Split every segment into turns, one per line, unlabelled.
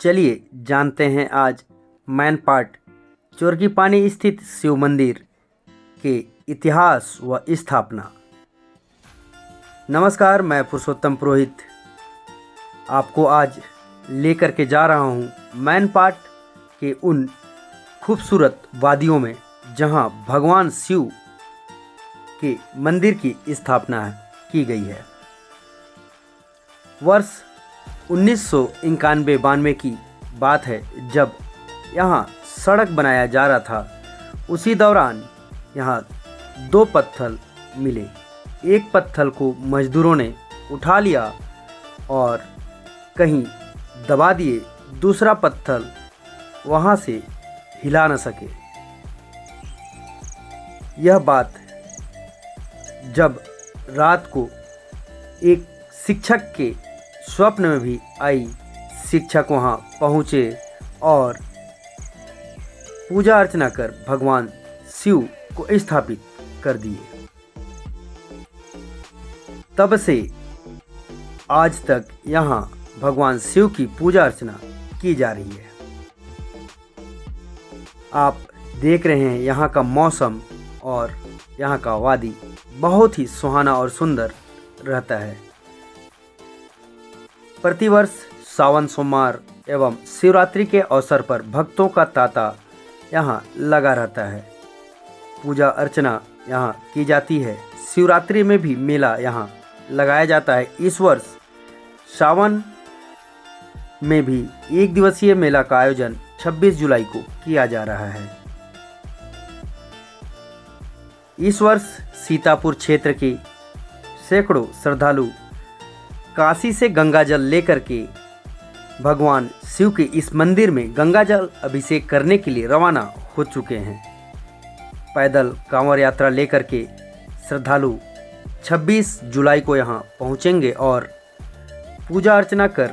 चलिए जानते हैं आज मैनपाट चोरकी पानी स्थित शिव मंदिर के इतिहास व स्थापना। नमस्कार, मैं पुरुषोत्तम पुरोहित आपको आज लेकर के जा रहा हूँ मैनपाट के उन खूबसूरत वादियों में जहाँ भगवान शिव के मंदिर की स्थापना की गई है। वर्ष 1991-92 की बात है, जब यहाँ सड़क बनाया जा रहा था। उसी दौरान यहाँ दो पत्थर मिले। एक पत्थर को मजदूरों ने उठा लिया और कहीं दबा दिए, दूसरा पत्थर वहाँ से हिला न सके। यह बात जब रात को एक शिक्षक के स्वप्न में भी आई। शिक्षक वहाँ पहुँचे और पूजा अर्चना कर भगवान शिव को स्थापित कर दिए। तब से आज तक यहाँ भगवान शिव की पूजा अर्चना की जा रही है। आप देख रहे हैं यहाँ का मौसम और यहाँ का वादी बहुत ही सुहाना और सुंदर रहता है। प्रतिवर्ष सावन सोमवार एवं शिवरात्रि के अवसर पर भक्तों का तांता यहाँ लगा रहता है। पूजा अर्चना यहाँ की जाती है। शिवरात्रि में भी मेला यहाँ लगाया जाता है। इस वर्ष सावन में भी एक दिवसीय मेला का आयोजन 26 जुलाई को किया जा रहा है। इस वर्ष सीतापुर क्षेत्र के सैकड़ों श्रद्धालु काशी से गंगा जल लेकर के भगवान शिव के इस मंदिर में गंगा जल अभिषेक करने के लिए रवाना हो चुके हैं। पैदल कांवड़ यात्रा लेकर के श्रद्धालु 26 जुलाई को यहाँ पहुँचेंगे और पूजा अर्चना कर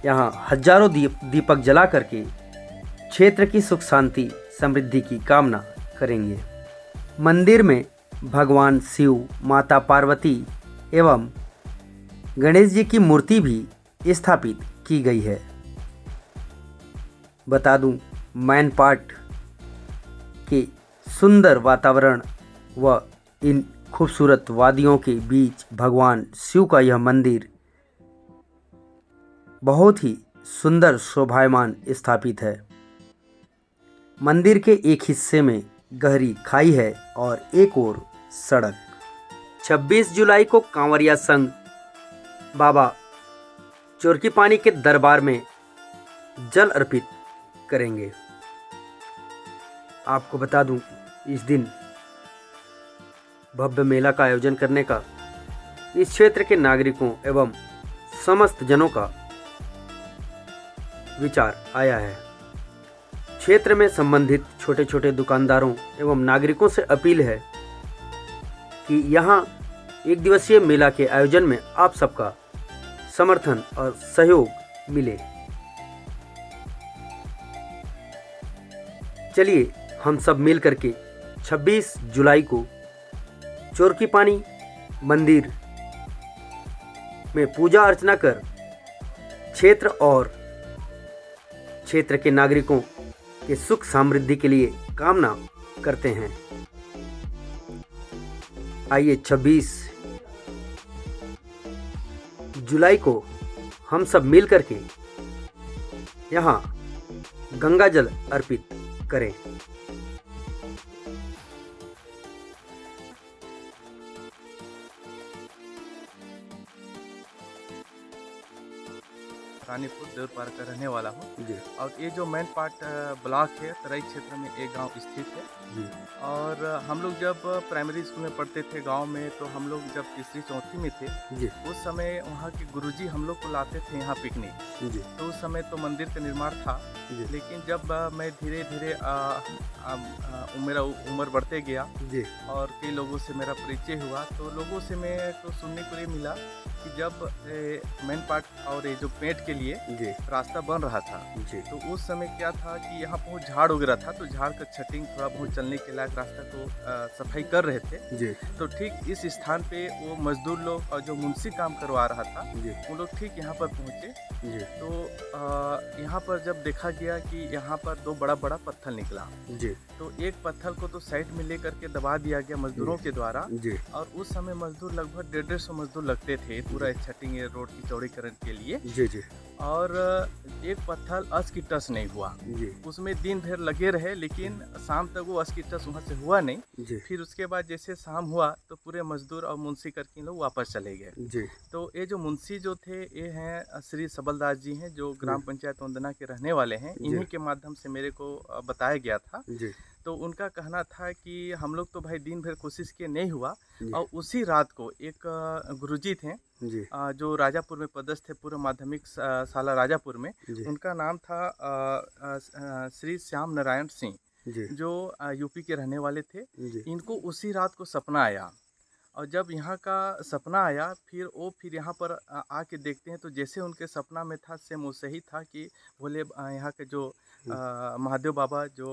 यहाँ हजारों दीपक जला करके क्षेत्र की सुख शांति समृद्धि की कामना करेंगे। मंदिर में भगवान शिव, माता पार्वती एवं गणेश जी की मूर्ति भी स्थापित की गई है। बता दूं, मैनपाट के सुंदर वातावरण व इन खूबसूरत वादियों के बीच भगवान शिव का यह मंदिर बहुत ही सुंदर शोभायमान स्थापित है। मंदिर के एक हिस्से में गहरी खाई है और एक और सड़क। 26 जुलाई को कांवरिया संघ बाबा चोरकी पानी के दरबार में जल अर्पित करेंगे। आपको बता दूं, इस दिन भव्य मेला का आयोजन करने का इस क्षेत्र के नागरिकों एवं समस्त जनों का विचार आया है। क्षेत्र में संबंधित छोटे छोटे दुकानदारों एवं नागरिकों से अपील है कि यहाँ एक दिवसीय मेला के आयोजन में आप सबका समर्थन और सहयोग मिले। चलिए हम सब मिल करके 26 जुलाई को चोरकी पानी मंदिर में पूजा अर्चना कर क्षेत्र और क्षेत्र के नागरिकों के सुख समृद्धि के लिए कामना करते हैं। आइए 26 जुलाई को हम सब मिल करके यहाँ गंगा जल अर्पित करें।
रानीपुर देवरपार का रहने वाला हूँ
जी।
और ये जो मैनपाट ब्लॉक है, तराई क्षेत्र में एक गांव स्थित है
जी।
और हम लोग जब प्राइमरी स्कूल में पढ़ते थे गांव में, तो हम लोग जब तीसरी चौथी में थे
जी।
उस समय वहाँ के गुरुजी हम लोग को लाते थे यहाँ पिकनिक।
जी।
तो उस समय तो मंदिर का निर्माण था, लेकिन जब मैं धीरे धीरे मेरा उम्र बढ़ते गया
जी।
और कई लोगों से मेरा परिचय हुआ, तो लोगों से मेरे को सुनने को ये मिला कि जब मेन पार्ट और ये जो पेंट के लिए
जी
रास्ता बन रहा था,
जी
तो उस समय क्या था कि यहाँ बहुत झाड़ वगैरह था, तो झाड़ का छटिंग थोड़ा बहुत चलने के लायक रास्ता को सफाई कर रहे थे।
जी
तो ठीक इस स्थान पे वो मजदूर लोग और जो मुंशी काम करवा रहा था,
जी
वो लोग ठीक यहाँ पर पहुँचे।
जी
तो यहाँ पर जब देखा गया कि यहाँ पर दो बड़ा बड़ा पत्थर निकला,
जी
तो एक पत्थर को तो साइड में लेकर के दबा दिया गया मजदूरों के द्वारा।
जी
और उस समय मजदूर लगभग 150 मजदूर लगते थे पूरा छटिंग रोड की चौड़ीकरण के लिए।
जी जी
और एक पत्थर अस की टस नहीं हुआ,
जी
उसमें दिन भर लगे रहे, लेकिन शाम तक वो अस की टस वहाँ से हुआ नहीं।
जी
फिर उसके बाद जैसे शाम हुआ तो पूरे मजदूर और मुंशी करके लोग वापस चले गए।
जी
तो ये जो मुंशी जो थे ये हैं श्री सबलदास जी हैं, जो ग्राम पंचायत वंदना के रहने वाले हैं। इन्हीं के माध्यम से मेरे को बताया गया था।
जी
तो उनका कहना था कि हम लोग तो भाई दिन भर कोशिश किए, नहीं हुआ।
जी
और उसी रात को एक गुरुजी थे
जी
जो राजापुर में पदस्थ थे, पूर्व माध्यमिक शाला राजापुर में।
जी
उनका नाम था श्री श्याम नारायण सिंह,
जी
जो यूपी के रहने वाले थे।
जी
इनको उसी रात को सपना आया, और जब यहाँ का सपना आया फिर यहाँ पर आके देखते हैं, तो जैसे उनके सपना में था सेम वैसे ही था कि बोले यहाँ के जो महादेव बाबा जो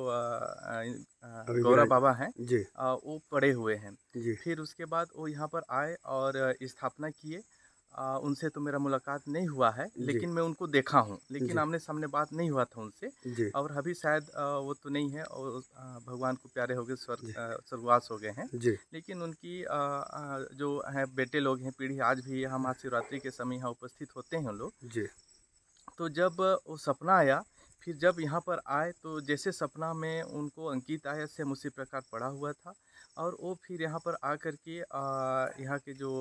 गौरा बाबा हैं,
जी
वो पड़े हुए हैं।
जी
फिर उसके बाद वो यहाँ पर आए और स्थापना किए। उनसे तो मेरा मुलाकात नहीं हुआ है, लेकिन मैं उनको देखा हूँ, लेकिन आमने सामने बात नहीं हुआ था उनसे।
जी
और अभी शायद वो तो नहीं है, और भगवान को प्यारे हो गए, स्वर्गवास हो गए हैं।
जी
लेकिन उनकी जो है बेटे लोग हैं, पीढ़ी आज भी यहाँ महाशिवरात्रि के समय यहाँ उपस्थित होते हैं लोग।
जी
तो जब वो सपना आया, फिर जब यहाँ पर आए, तो जैसे सपना में उनको अंकित आया सेम उसी प्रकार पड़ा हुआ था। और वो फिर यहाँ पर आकर के यहाँ के जो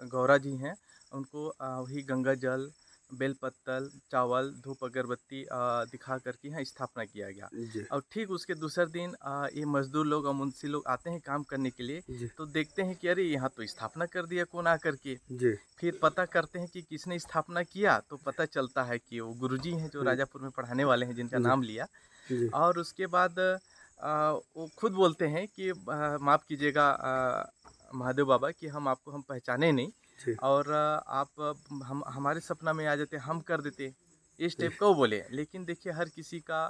गौरा जी हैं, उनको वही गंगा जल, बेलपत्तल, चावल, धूप, अगरबत्ती दिखा करके यहाँ स्थापना किया गया।
जी
और ठीक उसके दूसरे दिन ये मजदूर लोग और मुंशी लोग आते हैं काम करने के लिए।
जी
तो देखते हैं कि अरे यहाँ तो स्थापना कर दिया कौन आकर के।
जी
फिर पता करते हैं कि किसने स्थापना किया, तो पता चलता है कि वो गुरुजी हैं जो राजापुर में पढ़ाने वाले हैं, जिनका नाम लिया।
जी
और उसके बाद वो खुद बोलते हैं कि माफ़ कीजिएगा महादेव बाबा कि हम पहचाने नहीं,
जी
और आप हम हमारे सपना में आ जाते, हम कर देते, इस टाइप का वो बोले। लेकिन देखिए हर किसी का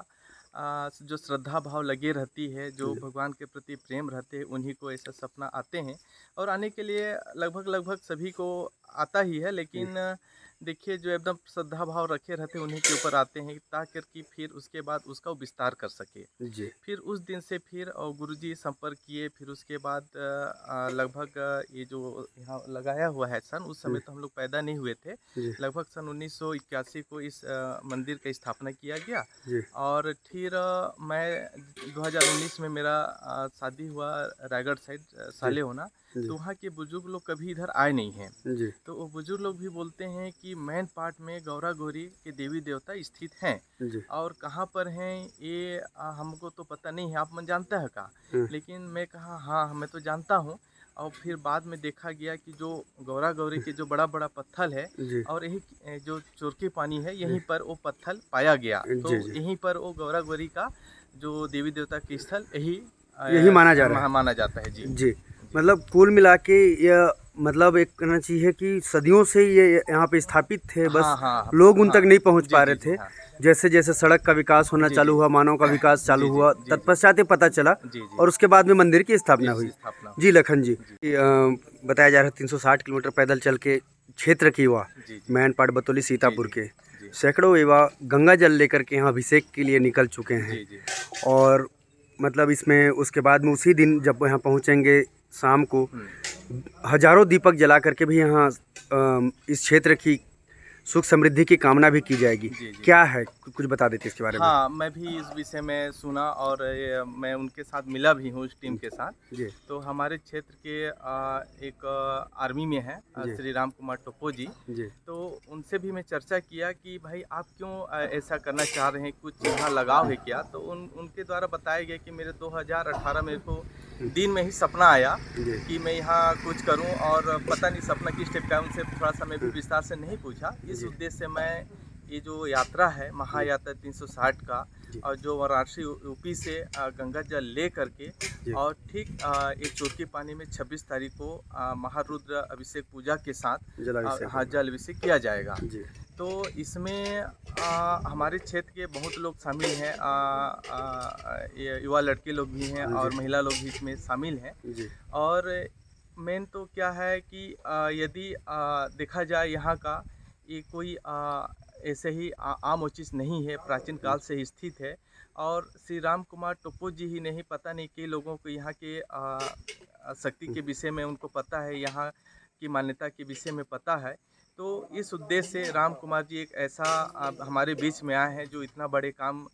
जो श्रद्धा भाव लगे रहती है, जो भगवान के प्रति प्रेम रहते हैं, उन्हीं को ऐसा सपना आते हैं। और आने के लिए लगभग सभी को आता ही है, लेकिन देखिए जो एकदम श्रद्धा भाव रखे रहते हैं उन्हीं के ऊपर आते हैं, ताकि कि फिर उसके बाद उसका वो विस्तार कर सके।
जी
फिर उस दिन से फिर गुरुजी संपर्क किए। फिर उसके बाद लगभग ये जो यहाँ लगाया हुआ है सन, उस समय तो हम लोग पैदा नहीं हुए थे।
जी
लगभग सन 1981 को इस मंदिर का स्थापना किया गया।
जी
और फिर मैं 2019 में मेरा शादी हुआ रायगढ़ साइड, साले होना।
जी
तो वहाँ के बुजुर्ग लोग कभी इधर आए नहीं हैं।
जी
तो वो बुजुर्ग लोग भी बोलते हैं कि मेन पार्ट में गौरा गौरी के देवी देवता स्थित हैं,
जी
और कहाँ पर हैं ये हमको तो पता नहीं है। आप मन जानता है का? लेकिन मैं कहा हाँ मैं तो जानता हूँ। और फिर बाद में देखा गया कि जो गौरा गौरी के जो बड़ा बड़ा पत्थर है,
जी
और यही जो चोरके पानी है, यहीं पर वो पत्थर पाया गया। तो
जी जी
यहीं पर वो गौरा गौरी का जो देवी देवता के स्थल
यही माना जा रहा है।
माना जाता है। जी
जी मतलब कुल मिला के यह मतलब एक कहना चाहिए कि सदियों से ये यहाँ पे स्थापित थे, बस
हाँ,
लोग उन
हाँ,
तक नहीं पहुँच
जी,
पा
जी,
रहे
जी,
थे।
हाँ।
जैसे जैसे सड़क का विकास होना
जी,
चालू
जी।
हुआ, मानव का विकास चालू
जी, जी,
हुआ,
जी, जी।
तत्पश्चात ही पता चला।
जी, जी।
और उसके बाद में मंदिर की स्थापना हुई।
स्थापना।
जी लखन जी, बताया जा रहा है 360 किलोमीटर पैदल चल के क्षेत्र की युवा
जी, जी।
मैन पाट बतौली सीतापुर
जी,
के
जी।
सैकड़ों युवा गंगा जल लेकर के यहाँ अभिषेक के लिए निकल चुके हैं।
जी, जी।
और मतलब इसमें उसके बाद में उसी दिन जब यहाँ पहुँचेंगे शाम को, हजारों दीपक जला करके भी यहाँ इस क्षेत्र की सुख समृद्धि की कामना भी की जाएगी।
जी, जी।
क्या है कुछ बता देते इसके बारे में?
हाँ, मैं भी इस विषय में सुना, और मैं उनके साथ मिला भी हूँ, इस टीम के साथ।
जी
तो हमारे क्षेत्र के एक आर्मी में है
जी।
श्री राम कुमार टोप्पो जी।
जी
तो उनसे भी मैं चर्चा किया कि भाई आप क्यों ऐसा करना चाह रहे हैं, कुछ यहाँ लगाव है क्या? तो उनके द्वारा बताया गया कि मेरे 2018 में को दिन में ही सपना आया
जी
कि मैं यहाँ कुछ करूं, और पता नहीं सपना किस टाइप का है। उनसे थोड़ा सा मैं भी विस्तार से नहीं पूछा। इस
जी।
उद्देश्य से मैं ये जो यात्रा है महायात्रा 360 का,
जी।
और जो वाराणसी यूपी से गंगा जल ले करके
जी।
और ठीक ये चोरकी पानी में 26 तारीख को महारुद्र अभिषेक पूजा के साथ
जलाभिषेक
हाँ
होगा।
जल अभिषेक किया जाएगा।
जी।
तो इसमें हमारे क्षेत्र के बहुत लोग शामिल हैं, ये युवा लड़के लोग भी हैं और
जी।
महिला लोग भी इसमें शामिल हैं।
जी।
और मेन तो क्या है कि यदि देखा जाए यहाँ का ये कोई ऐसे ही आम चीज़ नहीं है, प्राचीन काल से ही स्थित है। और श्री राम कुमार टोप्पो जी ही नहीं, पता नहीं कई लोगों को यहाँ के शक्ति के विषय में उनको पता है, यहाँ की मान्यता के विषय में पता है। तो इस उद्देश्य से राम कुमार जी एक ऐसा हमारे बीच में आए हैं जो इतना बड़े काम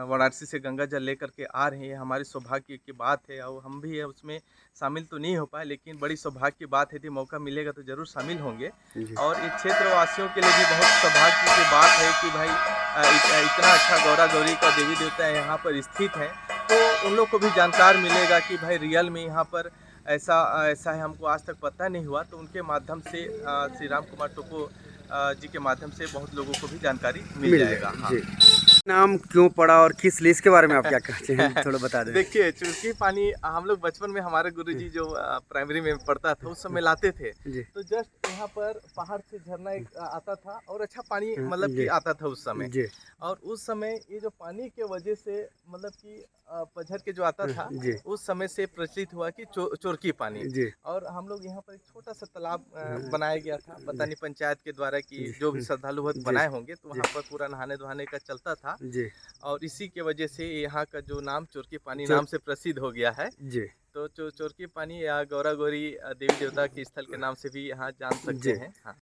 वाराणसी से गंगा जल लेकर के आ रहे हैं। हमारी सौभाग्य की बात है और हम भी उसमें शामिल तो नहीं हो पाए, लेकिन बड़ी सौभाग्य की बात है। यदि मौका मिलेगा तो ज़रूर शामिल होंगे।
जी।
और ये क्षेत्रवासियों के लिए भी बहुत सौभाग्य की बात है कि भाई इतना अच्छा गौरा गौरी का देवी देवता यहाँ पर स्थित है, तो उन लोग को भी जानकार मिलेगा कि भाई रियल में यहाँ पर ऐसा ऐसा है, हमको आज तक पता नहीं हुआ। तो उनके माध्यम से श्री राम कुमार टोप्पो जी के माध्यम से बहुत लोगों को भी जानकारी मिल जाएगा। हाँ।
जी। नाम क्यों पड़ा और किस लिए, इसके बारे में आप क्या कहते हैं, थोड़ा बता दें।
देखिए, चुरकी पानी हम लोग बचपन में हमारे गुरुजी जो प्राइमरी में पढ़ता था उस समय लाते थे।
जी।
तो जस्ट यहाँ पर पहाड़ से झरना एक आता था और अच्छा पानी मतलब
जी।
कि आता था उस समय।
जी।
और उस समय ये जो पानी के वजह से मतलब कि पझर के जो आता था,
जी।
उस समय से प्रचलित हुआ कि चोरकी पानी।
जी।
और हम लोग यहाँ पर एक छोटा सा तालाब बनाया गया था, पता नहीं पंचायत के द्वारा कि जो भी श्रद्धालु बनाए होंगे, तो वहाँ पर पूरा नहाने धोने का चलता था।
जी।
और इसी के वजह से यहाँ का जो नाम चोरकी पानी नाम से प्रसिद्ध हो गया है।
जी।
तो चोरकी पानी या गौरा गौरी देवी देवता के स्थल के नाम से भी यहाँ जान सकते
जी।
हैं। हाँ।